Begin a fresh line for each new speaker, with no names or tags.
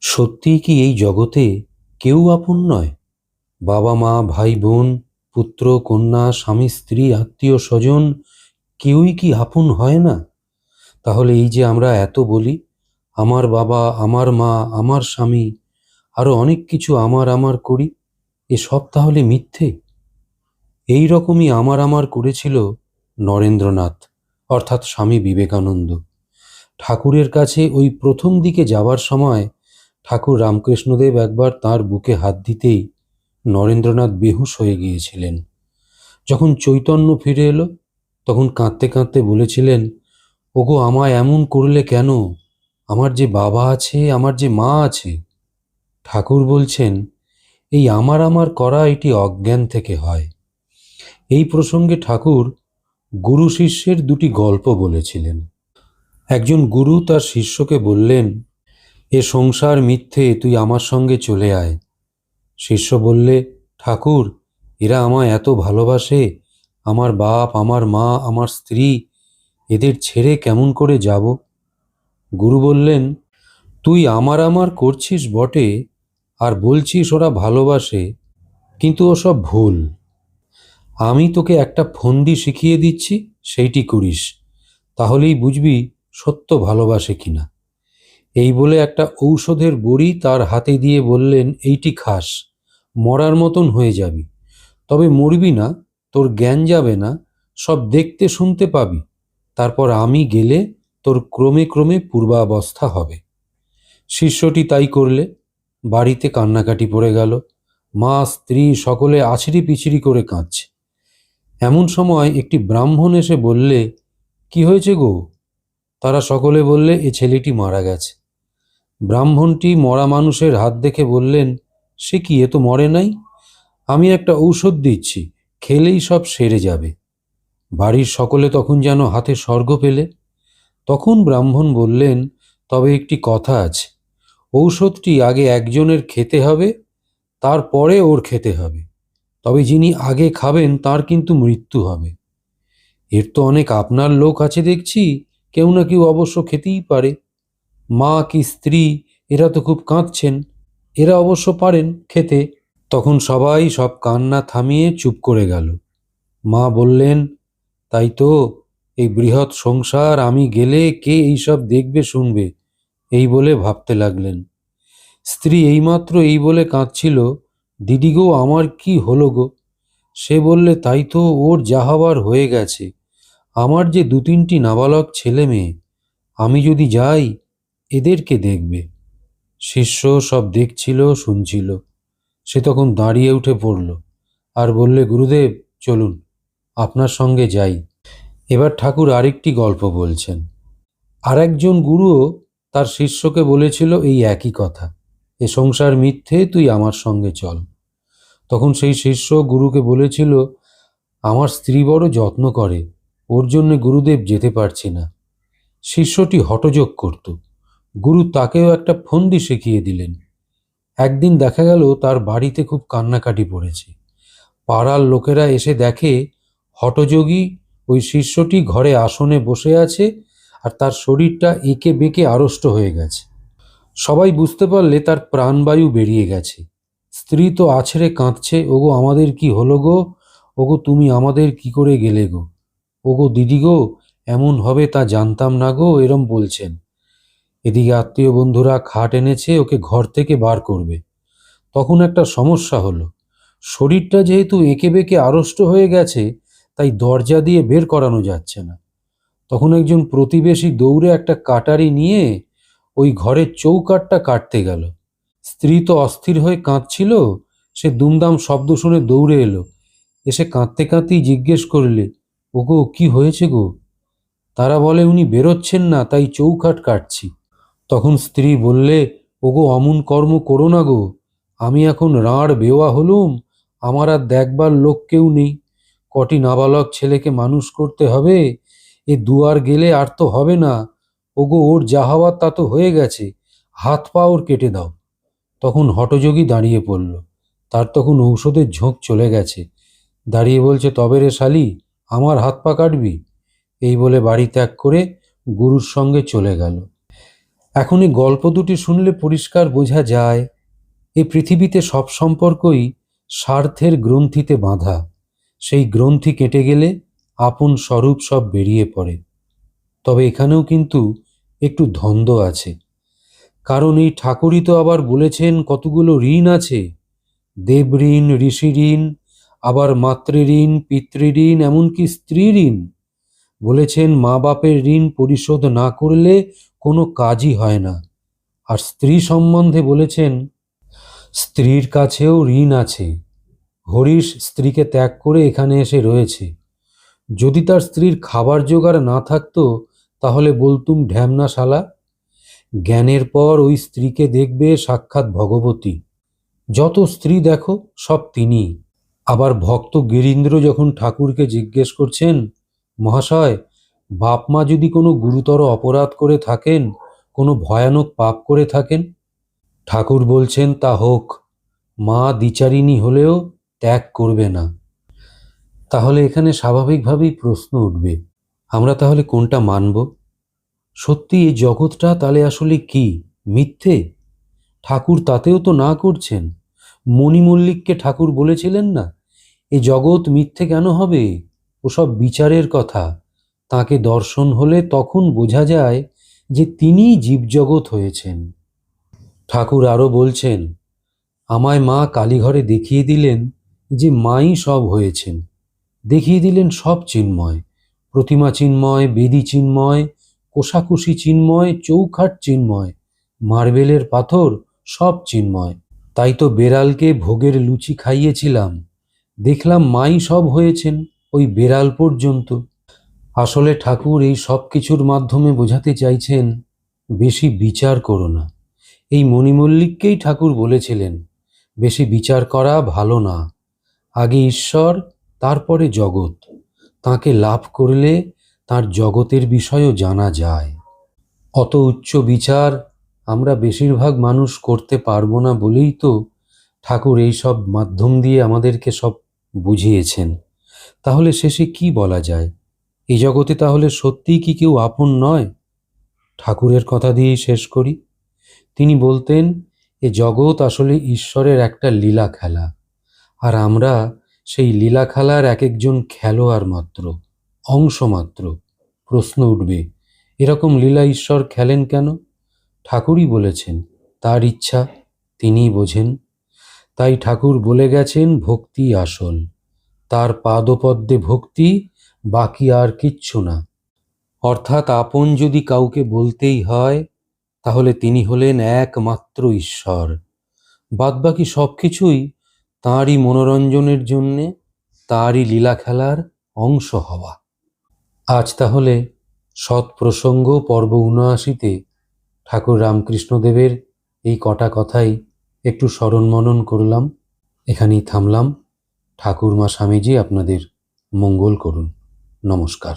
সত্যিই কি এই জগতে কেউ আপন নয়? বাবা মা, ভাই বোন, পুত্র কন্যা, স্বামী স্ত্রী, আত্মীয় স্বজন কেউই কি আপন হয় না? তাহলে এই যে আমরা এত বলি, আমার বাবা, আমার মা, আমার স্বামী, আরো অনেক কিছু আমার আমার করি, এসব তাহলে মিথ্যে? এই রকমই আমার আমার করেছিল নরেন্দ্রনাথ, অর্থাৎ স্বামী বিবেকানন্দ। ঠাকুরের কাছে ওই প্রথম দিকে যাবার সময় ঠাকুর রামকৃষ্ণদেব একবার তাঁর বুকে হাত দিতেই নরেন্দ্রনাথ বেহুঁশ হয়ে গিয়েছিলেন। যখন চৈতন্য ফিরে এলো, তখন কাঁদতে কাঁদতে বলেছিলেন, ওগো আমায় এমন করলে কেন? আমার যে বাবা আছে, আমার যে মা আছে। ঠাকুর বলছেন, এই আমার আমার করা এটি অজ্ঞান থেকে হয়। এই প্রসঙ্গে ঠাকুর গুরু শিষ্যের দুটি গল্প বলেছিলেন। একজন গুরু তার শিষ্যকে বললেন, এ সংসার মিথ্যে, তুই আমার সঙ্গে চলে আয়। শিষ্য বললে, ঠাকুর, এরা আমায় এত ভালোবাসে, আমার বাপ, আমার মা, আমার স্ত্রী, এদের ছেড়ে কেমন করে যাব? গুরু বললেন, তুই আমার আমার করছিস বটে, আর বলছিস ওরা ভালোবাসে, কিন্তু ওসব ভুল। আমি তোকে একটা ফন্দি শিখিয়ে দিচ্ছি, সেইটি করিস, তাহলেই বুঝবি সত্য ভালোবাসে কিনা। এই বলে একটা ঔষধের বড়ি তার হাতে দিয়ে বললেন, এইটি খাস, মরার মতন হয়ে যাবি, তবে মরবি না, তোর জ্ঞান যাবে না, সব দেখতে শুনতে পাবি, তারপর আমি গেলে তোর ক্রমে ক্রমে পূর্বাবস্থা হবে। শিষ্যটি তাই করলে। বাড়িতে কান্নাকাটি পড়ে গেল। মা, স্ত্রী সকলে আছড়ি পিছড়ি করে কাঁদছে। এমন সময় একটি ব্রাহ্মণ এসে বললে, কি হয়েছে গো? তারা সকলে বললে, এ ছেলেটি মারা গেছে। ব্রাহ্মণটি মরা মানুষের হাত দেখে বললেন, সে কি, এ তো মরে নাই, আমি একটা ঔষধ দিচ্ছি, খেলেই সব সেরে যাবে। বাড়ির সকলে তখন যেন হাতে স্বর্গ পেলে। তখন ব্রাহ্মণ বললেন, তবে একটি কথা আছে, ঔষধটি আগে একজনের খেতে হবে, তারপরে ওর খেতে হবে, তবে যিনি আগে খাবেন তার কিন্তু মৃত্যু হবে। এর তো অনেক আপনার লোক আছে দেখছি, কেউ না কেউ অবশ্য খেতেই পারে। মা কি স্ত্রী, এরা তো খুব কাঁদছেন, এরা অবশ্য পারেন খেতে। তখন সবাই সব কান্না থামিয়ে চুপ করে গেল। মা বললেন, তাই তো, এই বৃহৎ সংসার আমি গেলে কে এইসব দেখবে শুনবে, এই বলে ভাবতে লাগলেন। স্ত্রী এইমাত্র এই বলে কাঁদছিল, দিদি গো, আমার কি হলো গো? সে বললে, তাই তো, ওর যা হবার হয়ে গেছে। আমার যে দু তিনটি নাবালক ছেলে মেয়ে, আমি যদি যাই, এদেরকে দেখবে। শিষ্য সব দেখছিল, শুনছিল। সে তখন দাঁড়িয়ে উঠে পড়ল আর বললে, গুরুদেব, চলুন, আপনার সঙ্গে যাই। এবার ঠাকুর আরেকটি গল্প বলছেন। আর একজন গুরুও তার শিষ্যকে বলেছিল এই একই কথা, এ সংসার মিথ্যে, তুই আমার সঙ্গে চল। তখন সেই শিষ্য গুরুকে বলেছিল, আমার স্ত্রী বড় যত্ন করে, ওর জন্য গুরুদেব যেতে পারছি না। শিষ্যটি হঠযোগ করত। গুরু তাকেও একটা ফন্দি শিখিয়ে দিলেন। একদিন দেখা গেল তার বাড়িতে খুব কান্নাকাটি পড়েছে। পাড়ার লোকেরা এসে দেখে হঠযোগী ওই শিষ্যটি ঘরে আসনে বসে আছে, আর তার শরীরটা এঁকে বেঁকে আড়ষ্ট হয়ে গেছে। সবাই বুঝতে পারলে তার প্রাণবায়ু বেরিয়ে গেছে। স্ত্রী তো আছড়ে কাঁদছে, ওগো আমাদের কি হলো গো, ওগো তুমি আমাদের কি করে গেলে গো, ওগো দিদি গো, এমন হবে তা জানতাম না গো, এরম বলছেন। এদিকে আত্মীয় বন্ধুরা খাট এনেছে, ওকে ঘর থেকে বার করবে। তখন একটা সমস্যা হলো, শরীরটা যেহেতু এঁকে বেঁকে আড়ষ্ট হয়ে গেছে, তাই দরজা দিয়ে বের করানো যাচ্ছে না। তখন একজন প্রতিবেশী দৌড়ে একটা কাটারি নিয়ে ওই ঘরের চৌকাঠটা কাটতে গেল। স্ত্রী তো অস্থির হয়ে কাঁদছিল, সে দুমদাম শব্দ শুনে দৌড়ে এলো, এসে কাঁদতে কাঁদতেই জিজ্ঞেস করলে, ওগো কি হয়েছে গো? তারা বলে, উনি বেরোচ্ছেন না, তাই চৌকাঠ কাটছি। তখন স্ত্রী বললে, ওগো অমন কর্ম করো না গো, আমি এখন রাঁড় বেওয়া হলুম, আমার আর দেখবার লোক কেউ নেই, কটি নাবালক ছেলেকে মানুষ করতে হবে, এ দুয়ার গেলে আর তো হবে না, ওগো ওর যা হওয়ার তা তো হয়ে গেছে, হাত পা ওর কেটে দাও। তখন হঠযোগী দাঁড়িয়ে পড়ল। তার তখন ঔষধের ঝোঁক চলে গেছে। দাঁড়িয়ে বলছে, তবে রে শালি, আমার হাত পা কাটবি? এই বলে বাড়ি ত্যাগ করে গুরুর সঙ্গে চলে গেল। এখন এই গল্প দুটি শুনলে পরিষ্কার বোঝা যায় এই পৃথিবীতে সব সম্পর্কই স্বার্থের গ্রন্থিতে বাঁধা। সেই গ্রন্থি কেটে গেলে আপন স্বরূপ সব বেরিয়ে পড়ে। তবে এখানেও কিন্তু একটু ধন্দ আছে, কারণ এই ঠাকুরই তো আবার বলেছেন কতগুলো ঋণ আছে। দেব ঋণ, ঋষি ঋণ, আবার মাতৃঋণ, পিতৃঋণ, এমনকি স্ত্রী ঋণ। বলেছেন মা বাপের ঋণ পরিশোধ না করলে কোনো কাজই হয় না। আর স্ত্রী সম্বন্ধে বলেছেন স্ত্রীর কাছেও ঋণ আছে। হরিশ স্ত্রীকে ত্যাগ করে এখানে এসে রয়েছে। যদি তার স্ত্রীর খাবার জোগাড় না থাকতো তাহলে বলতুম ঢ্যামনা শালা। জ্ঞানের পর ওই স্ত্রীকে দেখবে সাক্ষাৎ ভগবতী। যত স্ত্রী দেখো সব তিনি। আবার ভক্ত গিরীন্দ্র যখন ঠাকুরকে জিজ্ঞেস করছেন, মহাশয়, বাপ মা যদি কোনো গুরুতর অপরাধ করে থাকেন, কোনো ভয়ানক পাপ করে থাকেন, ঠাকুর বলছেন তা হোক, মা দ্বিচারিণী হলেও ত্যাগ করবে না। তাহলে এখানে স্বাভাবিকভাবেই প্রশ্ন উঠবে, আমরা তাহলে কোনটা মানব? সত্যি এই জগৎটা তাহলে আসলে কি মিথ্যে? ঠাকুর তাতেও তো না করছেন। মণি মল্লিককে ঠাকুর বলেছিলেন না, এ জগৎ মিথ্যে কেন হবে, ওসব বিচারের কথা। তাকে দর্শন হলে তখন বোঝা যায় যে তিনিই জীবজগৎ হয়েছেন। ঠাকুর আরও বলছেন, আমায় মা কালীঘরে দেখিয়ে দিলেন যে মাই সব হয়েছেন। দেখিয়ে দিলেন সব চিন্ময়, প্রতিমা চিন্ময়, বেদী চিন্ময়, কোষাকুষি চিন্ময়, চৌখাট চিন্ময়, মার্বেলের পাথর সব চিন্ময়। তাই তো বেড়ালকে ভোগের লুচি খাইয়েছিলাম, দেখলাম মাই সব হয়েছেন, ওই বেড়াল পর্যন্ত। আসলে ঠাকুর এই সব কিছুর মাধ্যমে বোঝাতে চাইছেন বেশি বিচার করো না। এই মণিমল্লিককেই ঠাকুর বলেছিলেন বেশি বিচার করা ভালো না। আগে ঈশ্বর, তারপরে জগৎ। তাকে লাভ করলে তার জগতের বিষয়ও জানা যায়। অত উচ্চ বিচার আমরা বেশিরভাগ মানুষ করতে পারবো না বলেই তো ঠাকুর এই সব মাধ্যম দিয়ে আমাদেরকে সব বুঝিয়েছেন। তাহলে শেষে কি বলা যায়? এই জগতে তাহলে সত্যিই কি কেউ আপন নয়? ঠাকুরের কথা দিয়েই শেষ করি। তিনি বলতেন এ জগৎ আসলে ঈশ্বরের একটা লীলা খেলা, আর আমরা সেই লীলা খেলার এক একজন খেলোয়াড় মাত্র, অংশ মাত্র। প্রশ্ন উঠবে, এরকম লীলা ঈশ্বর খেলেন কেন? ঠাকুরই বলেছেন তার ইচ্ছা, তিনিই বোঝেন। তাই ঠাকুর বলে গেছেন ভক্তি আসল, তার পাদপদ্মে ভক্তি, বাকি আর কিচ্ছু না। অর্থাৎ আপন যদি কাউকে বলতেই হয় তাহলে তিনি হলেন একমাত্র ঈশ্বর। বাদবাকি সব কিছুই তাঁরই মনোরঞ্জনের জন্যে, তাঁরই লীলা খেলার অংশ হওয়া। আজ তাহলে সৎ প্রসঙ্গ পর্ব ৭৯-তে ঠাকুর রামকৃষ্ণদেবের এই কটা কথাই একটু স্মরণ মনন করলাম। এখানেই থামলাম। ঠাকুর মা স্বামীজি আপনাদের মঙ্গল করুন। নমস্কার।